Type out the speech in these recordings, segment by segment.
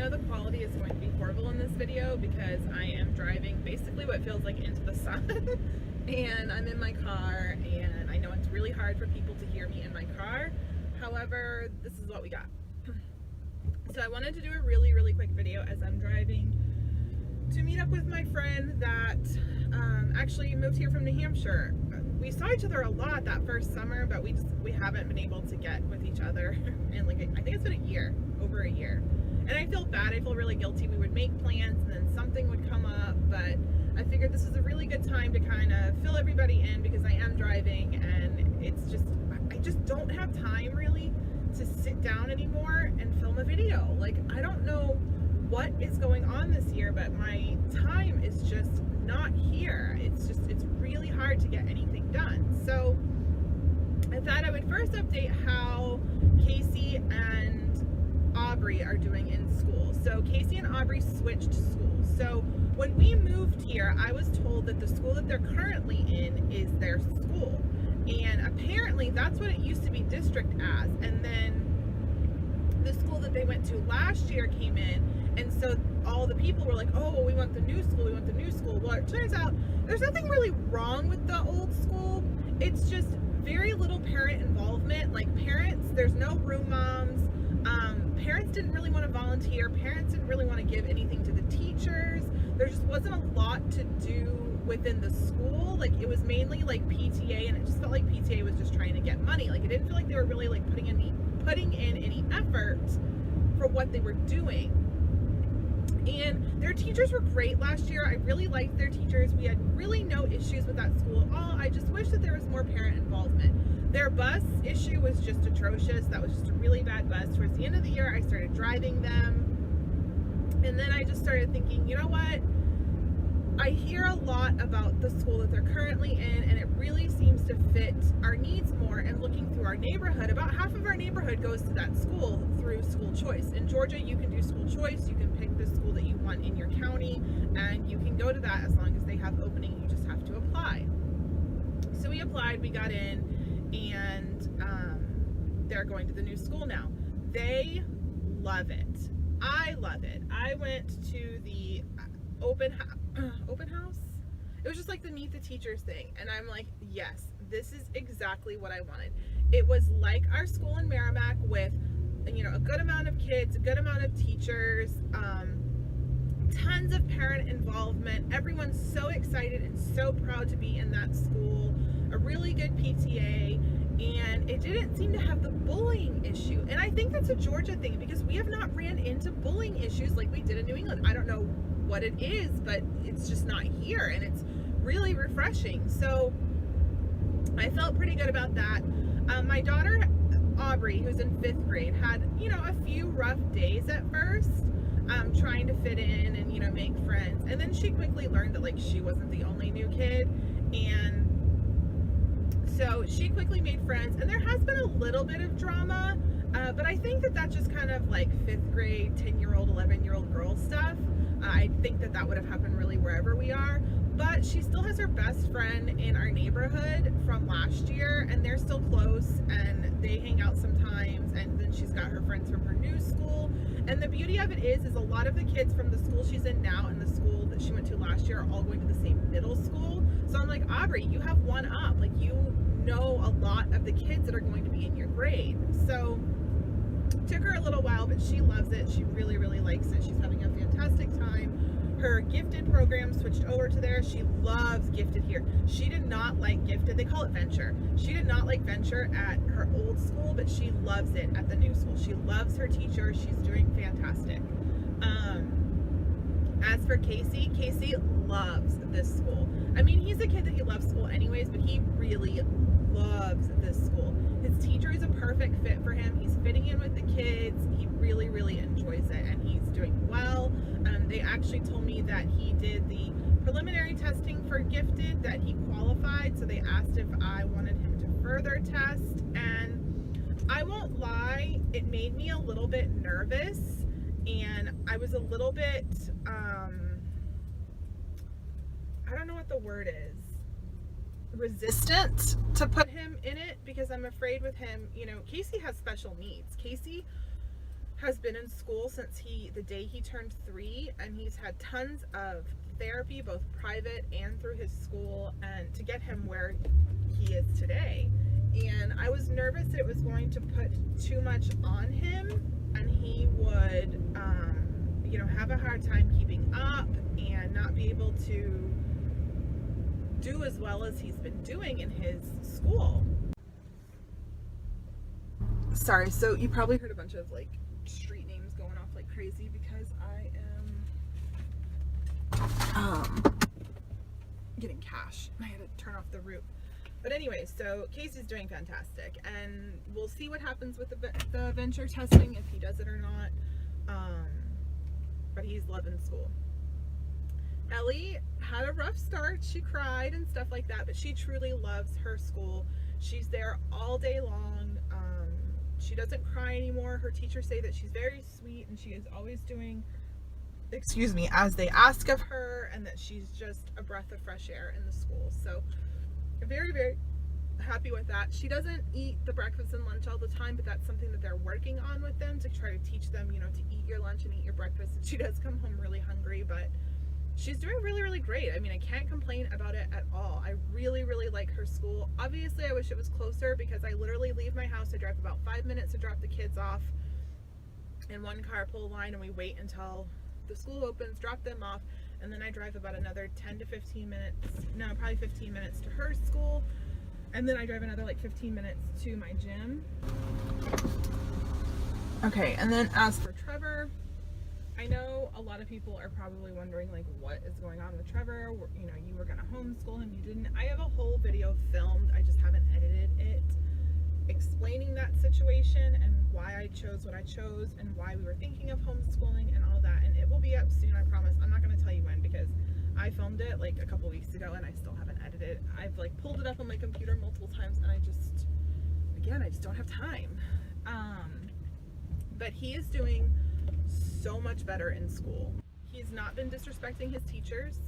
know the quality is going to be horrible in this video because I am driving basically what feels like into the sun and I'm in my car, and I know it's really hard for people to hear me in my car. However, this is what we got. So I wanted to do a really quick video as I'm driving to meet up with my friend that actually moved here from New Hampshire. We saw each other a lot that first summer, but we haven't been able to get with each other in like, I think it's been a year, over a year. And I feel bad, I feel really guilty. We would make plans and then something would come up, but I figured this is a really good time to kind of fill everybody in because I am driving, and it's just, I just don't have time really to sit down anymore and film a video. Like, I don't know what is going on this year, but my time is just not here. It's really hard to get anything done. So I thought I would first update how Casey and Aubrey are doing in school. So Casey and Aubrey switched schools. So when we moved here, I was told that the school that they're currently in is their school. And apparently that's what it used to be district as. And then the school that they went to last year came in, and so all the people were like, oh, well, we want the new school, we want the new school. Well, it turns out there's nothing really wrong with the old school. It's just very little parent involvement. Like, parents, there's no room moms. Parents didn't really want to volunteer. Parents didn't really want to give anything to the teachers. There just wasn't a lot to do within the school. Like, it was mainly like PTA, and it just felt like PTA was just trying to get money. Like, it didn't feel like they were really like putting in any effort for what they were doing. And their teachers were great last year. I really liked their teachers. We had really no issues with that school at all. I just wish that there was more parent involvement. Their bus issue was just atrocious. That was just a really bad bus. Towards the end of the year, I started driving them. And then I just started thinking, you know what? I hear a lot about the school that they're currently in, and it really seems to fit our needs more. And looking through our neighborhood, about half of our neighborhood goes to that school through school choice. In Georgia, you can do school choice. You can pick the school that you want in your county, and you can go to that as long as they have opening. You just have to apply. So we applied, we got in, and they're going to the new school now. They love it. I love it. I went to the open house. It was just like the meet the teachers thing, and I'm like, yes, this is exactly what I wanted. It was like our school in Merrimack with, you know, a good amount of kids, a good amount of teachers, tons of parent involvement. Everyone's so excited and so proud to be in that school. A really good PTA, and it didn't seem to have the bullying issue. And I think that's a Georgia thing because we have not ran into bullying issues like we did in New England. I don't know what it is, but it's just not here, and it's really refreshing. So I felt pretty good about that. My daughter Aubrey, who's in 5th grade, had, you know, a few rough days at first, trying to fit in and, you know, make friends. And then she quickly learned that, like, she wasn't the only new kid, and so she quickly made friends. And there has been a little bit of drama, but I think that that's just kind of like 5th grade, 10-year-old, 11-year-old girl stuff. I think that would have happened really wherever we are, but she still has her best friend in our neighborhood from last year, and they're still close, and they hang out sometimes. And then she's got her friends from her new school. And the beauty of it is a lot of the kids from the school she's in now and the school that she went to last year are all going to the same middle school. So I'm like, Aubrey, you have one up. Like, you know a lot of the kids that are going to be in your grade. So took her a little while, but she loves it. She really likes it. She's having a fantastic time. Her gifted program switched over to there. She loves gifted here. She did not like gifted. They call it venture. She did not like venture at her old school, but she loves it at the new school. She loves her teacher. She's doing fantastic. As for Casey loves this school. I mean, he's a kid that he loves school anyways, but he really loves this school. His teacher is a perfect fit for him. He's fitting in with the kids. He really enjoys it, and he's doing well. They actually told me that he did the preliminary testing for gifted, that he qualified, so they asked if I wanted him to further test, and I won't lie, it made me a little bit nervous, and I was a little bit, I don't know what the word is, resistant to put him in it, because I'm afraid with him, you know, Casey has special needs. Casey has been in school since the day he turned 3, and he's had tons of therapy, both private and through his school, and to get him where he is today. And I was nervous that it was going to put too much on him, and he would have a hard time keeping up and not be able to do as well as he's been doing in his school. Sorry, so you probably heard a bunch of like street names going off like crazy because I am getting cash. I had to turn off the roof. But anyway, so Casey's doing fantastic, and we'll see what happens with the venture testing, if he does it or not. But he's loving school. Ellie had a rough start. She cried and stuff like that, but she truly loves her school. She's there all day long. She doesn't cry anymore. Her teachers say that she's very sweet, and she is always doing, as they ask of her, and that she's just a breath of fresh air in the school. So very, very happy with that. She doesn't eat the breakfast and lunch all the time, but that's something that they're working on with them to try to teach them, to eat your lunch and eat your breakfast. And she does come home really hungry, but she's doing really, really great. I mean, I can't complain about it at all. I really, really like her school. Obviously, I wish it was closer because I literally leave my house. I drive about 5 minutes to drop the kids off in one carpool line, and we wait until the school opens, drop them off, and then I drive about another 10 to 15 minutes, no, probably 15 minutes to her school, and then I drive another like 15 minutes to my gym. Okay, and then as for Trevor, I know a lot of people are probably wondering like what is going on with Trevor. You were gonna homeschool him, you didn't. I have a whole video filmed, I just haven't edited it, explaining that situation and why I chose what I chose and why we were thinking of homeschooling and all that, and it will be up soon, I promise. I'm not going to tell you when because I filmed it like a couple weeks ago and I still haven't edited it. I've like pulled it up on my computer multiple times and I just don't have time. But he is doing so much better in school. He's not been disrespecting his teachers.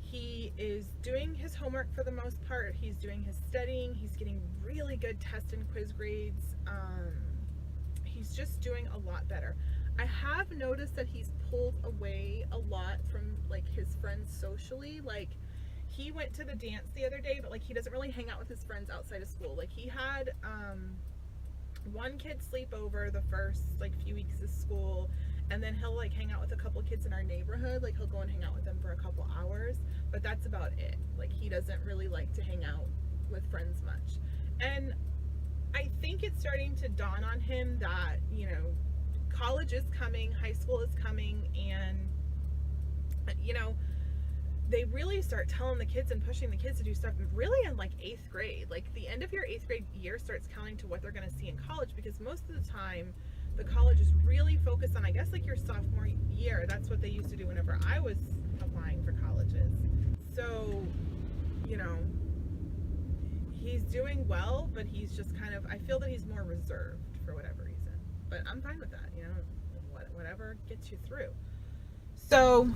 He is doing his homework for the most part. He's doing his studying. He's getting really good test and quiz grades. He's just doing a lot better. I have noticed that he's pulled away a lot from like his friends socially. Like he went to the dance the other day, but like he doesn't really hang out with his friends outside of school. Like he had one kid sleep over the first like few weeks of school, and then he'll like hang out with a couple kids in our neighborhood. Like he'll go and hang out with them for a couple hours, but that's about it. Like he doesn't really like to hang out with friends much. And I think it's starting to dawn on him that, college is coming, high school is coming, and, they really start telling the kids and pushing the kids to do stuff really in like 8th grade. Like the end of your 8th grade year starts counting to what they're going to see in college, because most of the time the college is really focused on, I guess, like your sophomore year. That's what they used to do whenever I was applying for colleges. So, he's doing well, but he's just I feel that he's more reserved for whatever reason. But I'm fine with that, whatever gets you through. So,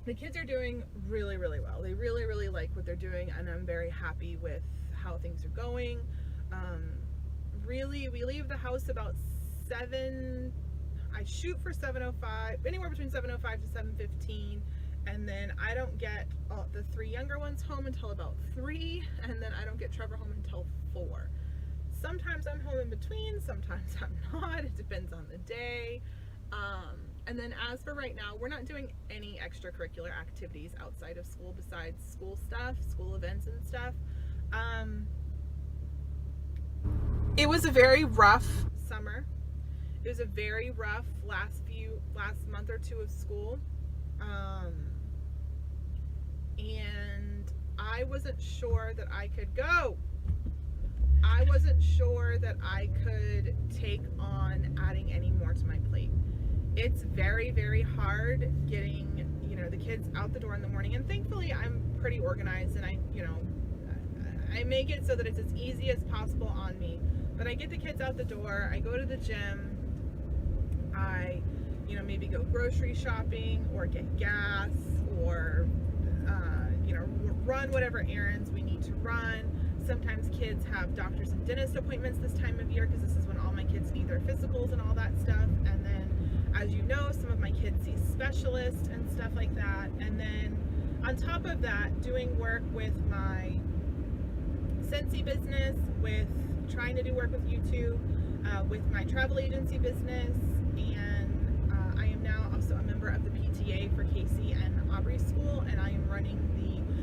the kids are doing really, really well. They really, really like what they're doing, and I'm very happy with how things are going. Really, we leave the house about 7, I shoot for 7:05, anywhere between 7:05 to 7:15, and then I don't get the 3 younger ones home until about 3, and then I don't get Trevor home until 4. Sometimes I'm home in between, sometimes I'm not. It depends on the day. And then as for right now, we're not doing any extracurricular activities outside of school besides school stuff, school events and stuff. It was a very rough summer. It was a very rough last month or 2 of school. And I wasn't sure that I could go. I wasn't sure that I could take on adding any more to my plate. It's very, very hard getting, the kids out the door in the morning. And thankfully I'm pretty organized, and I make it so that it's as easy as possible on me. But I get the kids out the door, I go to the gym, I, maybe go grocery shopping or get gas or, run whatever errands we need to run. Sometimes kids have doctors and dentist appointments this time of year because this is when all my kids need their physicals and all that stuff. And then, as you know, some of my kids see specialists and stuff like that. And then on top of that, doing work with my Scentsy business, with trying to do work with YouTube, with my travel agency business, and I am now also a member of the PTA for Casey and Aubrey's school, and I am running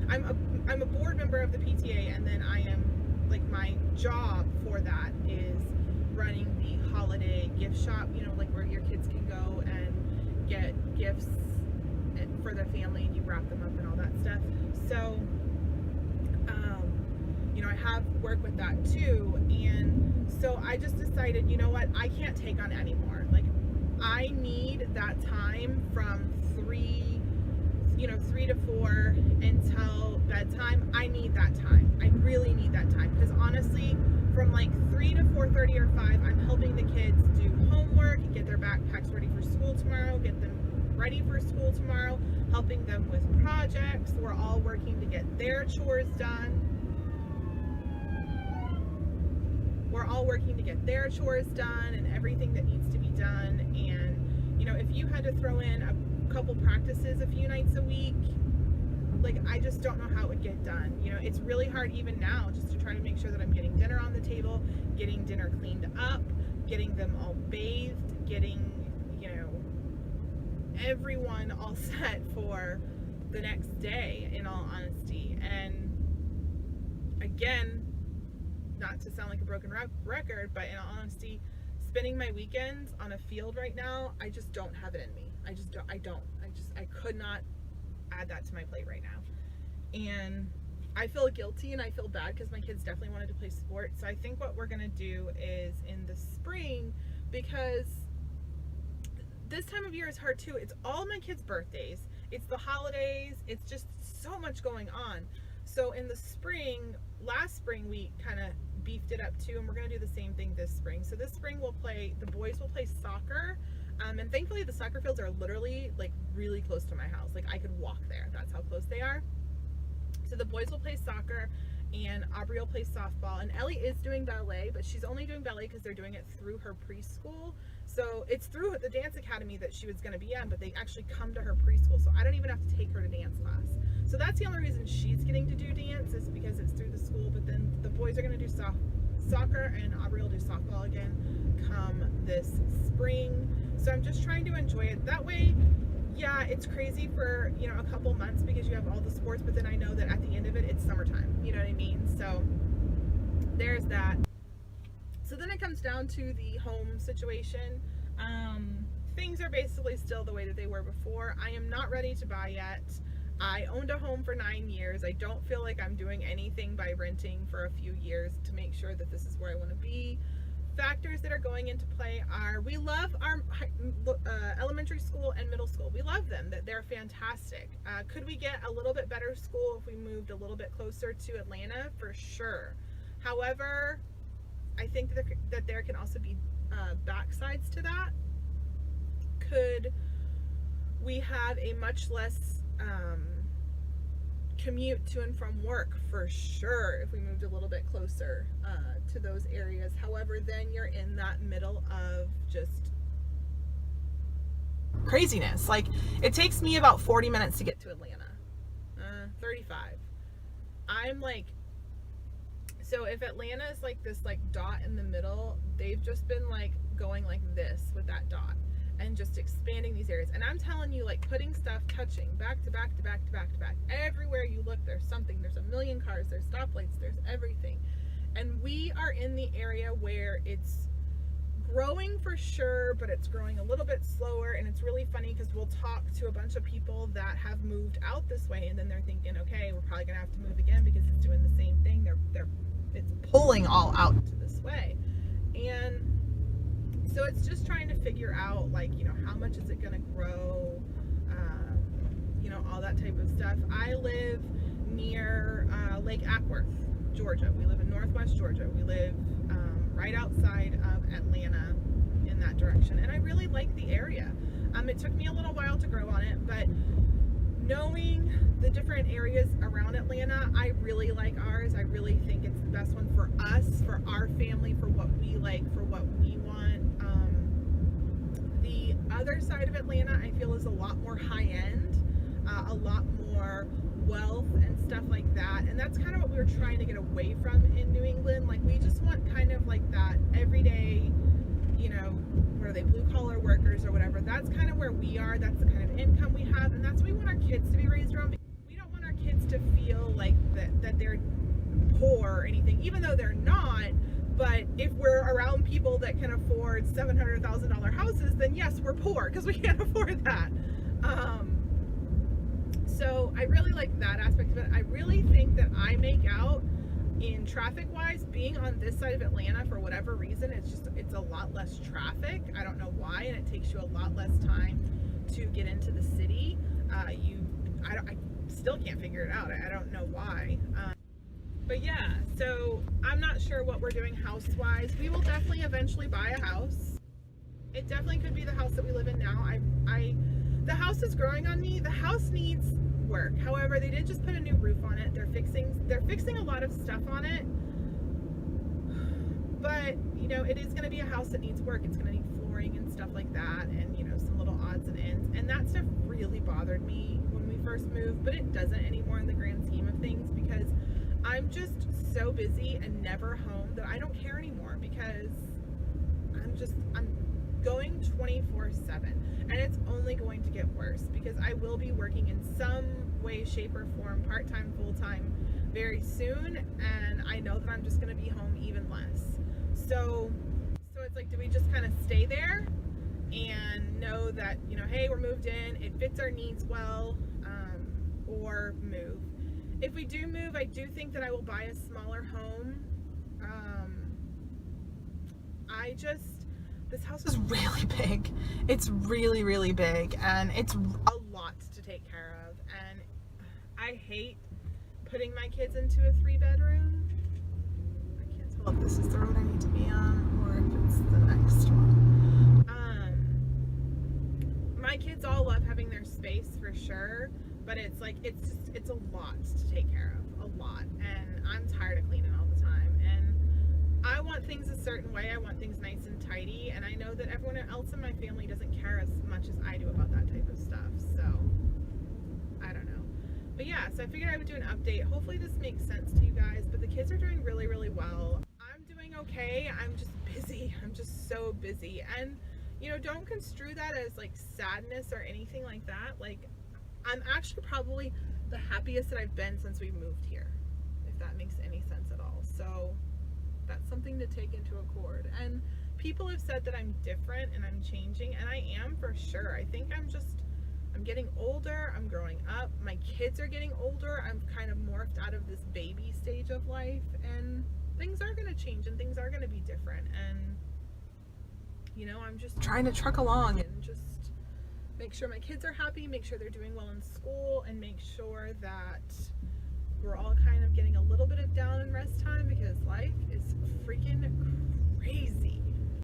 I'm a board member of the PTA, and then I am, like, my job for that is running the holiday gift shop, you know, like where your kids can go and get gifts for their family and you wrap them up and all that stuff. So you know, I have work with that too, and so I just decided, you know what, I can't take on anymore. Like, I need that time from 3 to 4 until bedtime. I need that time. I really need that time, because honestly, from like 3 to 4:30 or 5, I'm helping the kids do homework, get their backpacks ready for school tomorrow, get them ready for school tomorrow, helping them with projects. We're all working to get their chores done. We're all working to get their chores done and everything that needs to be done. And, you know, if you had to throw in a couple practices a few nights a week, like, I just don't know how it would get done. You know, it's really hard even now just to try to make sure that I'm getting dinner on the table, getting dinner cleaned up, getting them all bathed, getting, you know, everyone all set for the next day, in all honesty. And again, not to sound like a broken record, but in all honesty, spending my weekends on a field right now, I just don't have it in me. I could not add that to my plate right now. And I feel guilty and I feel bad because my kids definitely wanted to play sports. So I think what we're gonna do is in the spring, because this time of year is hard too. It's all my kids' birthdays. It's the holidays. It's just so much going on. So in the spring, last spring, we kind of beefed it up too, and we're going to do the same thing this spring. So this spring the boys will play soccer, and thankfully the soccer fields are literally like really close to my house. Like, I could walk there. That's how close they are. So the boys will play soccer, and Aubrey will play softball, and Ellie is doing ballet, but she's only doing ballet because they're doing it through her preschool. So it's through the dance academy that she was going to be in, but they actually come to her preschool, so I don't even have to take her to dance class. So that's the only reason she's getting to do dance, is because it's through the school. But then the boys are going to do soccer, and Aubrey will do softball again come this spring. So I'm just trying to enjoy it that way. Yeah, it's crazy for, you know, a couple months because you have all the sports, but then I know that at the end of it, it's summertime. You know what I mean? So there's that. So then it comes down to the home situation. Things are basically still the way that they were before. I am not ready to buy yet. I owned a home for 9 years. I don't feel like I'm doing anything by renting for a few years to make sure that this is where I want to be. Factors that are going into play are, we love our elementary school and middle school. We love them. That they're fantastic. Could we get a little bit better school if we moved a little bit closer to Atlanta? For sure. However, I think that there can also be backsides to that. Could we have a much less commute to and from work? For sure, if we moved a little bit closer to those areas. However, then you're in that middle of just craziness. Like, it takes me about 40 minutes to get to Atlanta. 35. I'm like, so if Atlanta is like this like dot in the middle, they've just been like going like this with that dot and just expanding these areas. And I'm telling you, like, putting stuff, touching back to back to back to back to back. Everywhere you look, there's something. There's a million cars, there's stoplights, there's everything. And we are in the area where it's growing for sure, but it's growing a little bit slower. And it's really funny because we'll talk to a bunch of people that have moved out this way, and then they're thinking, okay, we're probably gonna have to move again because it's doing the same thing. It's pulling all out to this way. And so it's just trying to figure out, like, you know, how much is it going to grow, you know, all that type of stuff. I live near Lake Acworth, Georgia. We live in Northwest Georgia. We live right outside of Atlanta in that direction. And I really like the area. It took me a little while to grow on it, but knowing the different areas around Atlanta, I really like ours. I really think it's the best one for us, for our family, for what we like, for what we want. other side of Atlanta I feel is a lot more high-end, a lot more wealth and stuff like that, and that's kind of what we were trying to get away from in New England. Like, we just want kind of like that everyday, you know, what are they, blue-collar workers or whatever. That's kind of where we are. That's the kind of income we have, and that's what we want our kids to be raised around. We don't want our kids to feel like that they're poor or anything, even though they're not. But if we're around people that can afford $700,000 houses, then yes, we're poor because we can't afford that. So I really like that aspect of it. I really think that I make out in traffic-wise, being on this side of Atlanta, for whatever reason, it's a lot less traffic. I don't know why, and it takes you a lot less time to get into the city. I still can't figure it out. I don't know why. But yeah, so I'm not sure what we're doing house-wise. We will definitely eventually buy a house. It definitely could be the house that we live in now. The house is growing on me. The house needs work. However, they did just put a new roof on it. They're fixing a lot of stuff on it. But, you know, it is going to be a house that needs work. It's going to need flooring and stuff like that, and, you know, some little odds and ends. And that stuff really bothered me when we first moved, but it doesn't anymore in the grand scheme of things, because I'm just so busy and never home that I don't care anymore, because I'm going 24/7, and it's only going to get worse, because I will be working in some way, shape, or form, part-time, full-time, very soon, and I know that I'm just going to be home even less. So it's like, do we just kind of stay there and know that, you know, hey, we're moved in, it fits our needs well, or move? If we do move, I do think that I will buy a smaller home. This house is really big. It's really, really big, and it's a lot to take care of, and I hate putting my kids into a 3-bedroom. I can't tell if this is the road I need to be on or if it's the next one. My kids all love having their space for sure, but it's like, it's a lot to take care of, a lot, and I'm tired of cleaning all the time, and I want things a certain way. I want things nice and tidy, and I know that everyone else in my family doesn't care as much as I do about that type of stuff, so I don't know. But yeah, so I figured I would do an update. Hopefully this makes sense to you guys, but the kids are doing really, really well. I'm doing okay. I'm just busy. I'm just so busy, and you know, don't construe that as like sadness or anything like that. Like, I'm actually probably the happiest that I've been since we moved here, if that makes any sense at all. So that's something to take into accord. And people have said that I'm different and I'm changing, and I am for sure. I think I'm getting older, I'm growing up, my kids are getting older, I'm kind of morphed out of this baby stage of life, and things are going to change and things are going to be different, and you know, I'm just trying to truck along and just make sure my kids are happy, make sure they're doing well in school, and make sure that we're all kind of getting a little bit of down and rest time, because life is freaking crazy.